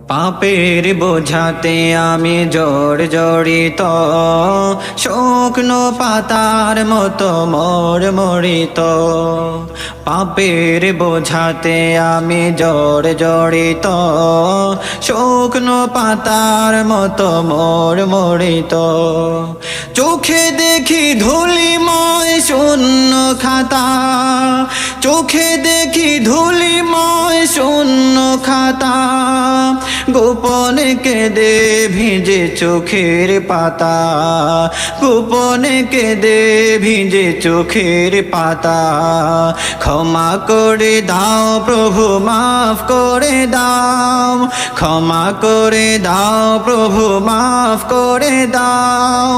পাপের বোঝাতে আমি জর্জরিত, শুকনো পাতার মতো মরিত। পাপের বোঝাতে আমি জর্জরিত, শুকনো পাতার মতো মরিত। চোখে দেখি ধুলিময় শূন্য খাতা, চোখে দেখি ধুলিময় শূন্য খাতা। গোপনে কেঁদে ভিজে চোখের পাতা, গোপনে কেঁদে ভিজে চোখের পাতা। ক্ষমা করে দাও প্রভু, মাফ করে দাও, ক্ষমা করে দাও প্রভু, মাফ করে দাও।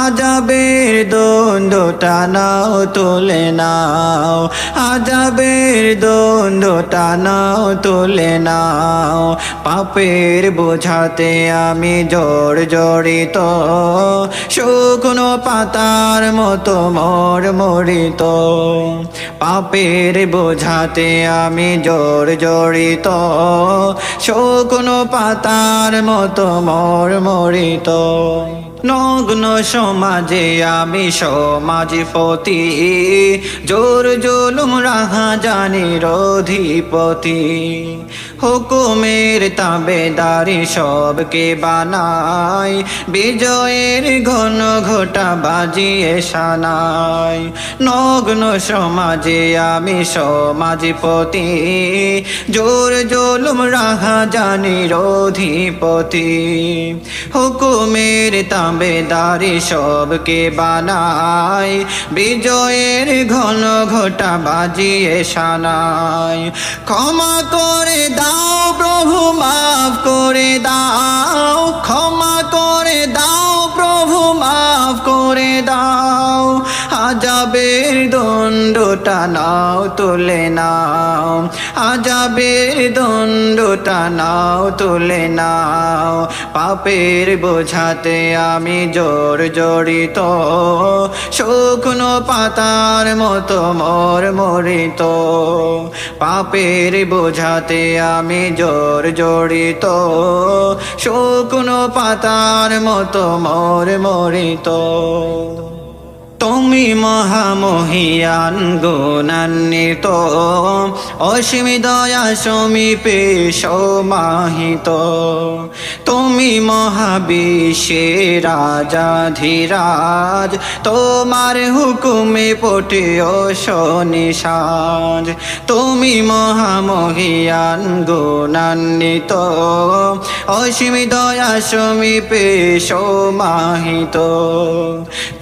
আযাবের দ্বন্দ্বটা নাও তুলে নাও, আযাবের দ্বন্দ্বটা নাও তুলে নাও। পাপের বোঝাতে আমি জর্জরিত, শুকনো পাতার মতো মরিত। পাপের বোঝাতে আমি জর্জরিত, শুকনো পাতার মতো মরিত। নগ্ন সমাজে আমি সমাজপতি, জোর জুলুম রাহাজানির অধিপতি। হুকুমের তাবেদারি সবকে বানাই, বিজয়ের ঘন ঘটা বাজিয়ে সানাই। নগ্ন সমাজে আমি সমাজপতি, জোর জুলুম রাহাজানির অধিপতি। হুকুমের তাবেদারি সবকে বানাই, বিজয়ের ঘন ঘটা বাজিয়ে সানাই। ক্ষমা করে দাও প্রভু, মাফ করে দাও, ক্ষমা করে দাও প্রভু, মাফ করে দাও। আযাবের দণ্ডটা নাও তুলে নাও, আযাবের দণ্ডটা নাও তুলে নাও। পাপের বোঝাতে আমি জর্জরিত, শুকনো পাতার মতো মরিত। পাপের বোঝাতে আমি জর্জরিত, শুকনো পাতার মতো মরিত। তুমি মহামহিয়ান গুণান্বিত, অসীম দয়া সমীপে সমাহিত। তুমি মহাবিশ্বের রাজাধিরাজ, তোমার হুকুমে পটে অশনিসাজ। তুমি মহামহিয়ান গুণান্বিত, অসীম দয়া সমীপে সমাহিত।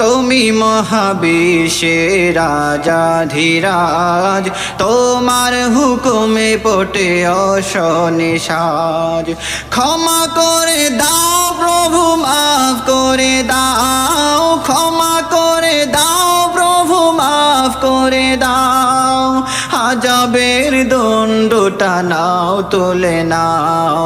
তুমি মহাবিশ্বের রাজাধিরাজ, তোমার হুকুমে পটে অশনিসাজ। ক্ষমা করে দাও প্রভু, মাফ করে দাও, ক্ষমা করে দাও প্রভু, মাফ করে দাও। আযাবের দণ্ডটা নাও তুলে নাও,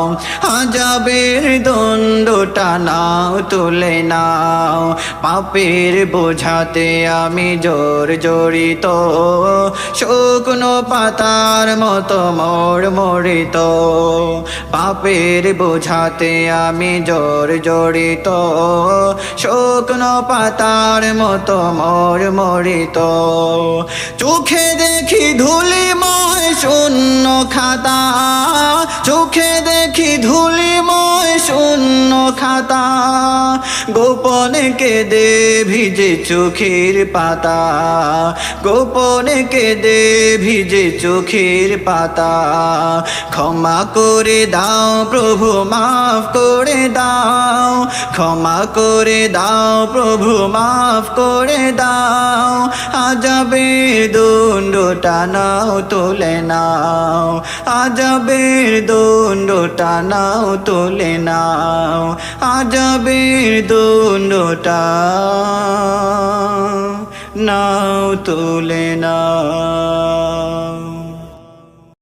আযাবের দণ্ডটা নাও তুলে নাও। পাপের বোঝাতে আমি জর্জরিত, শুকনো পাতার মতো মরিত। পাপের বোঝাতে আমি জর্জরিত, শুকনো পাতার মতো মরিত। চোখে দেখি ধুলিময় শূন্য খাতা, চোখে দেখি ধুলিময় শূন্য খাতা। গোপনে কেঁদে ভিজে চোখের পাতা, গোপনে কেঁদে ভিজে চোখের পাতা। ক্ষমা করে দাও প্রভু, মাফ করে দাও, ক্ষমা করে দাও প্রভু, মাফ করে দাও। আযাবের দণ্ডটা নাও তুলে নাও, আযাবের দণ্ডটা নাও তুলে নাও। আযাবের দণ্ডটা নাও তুলে নাও।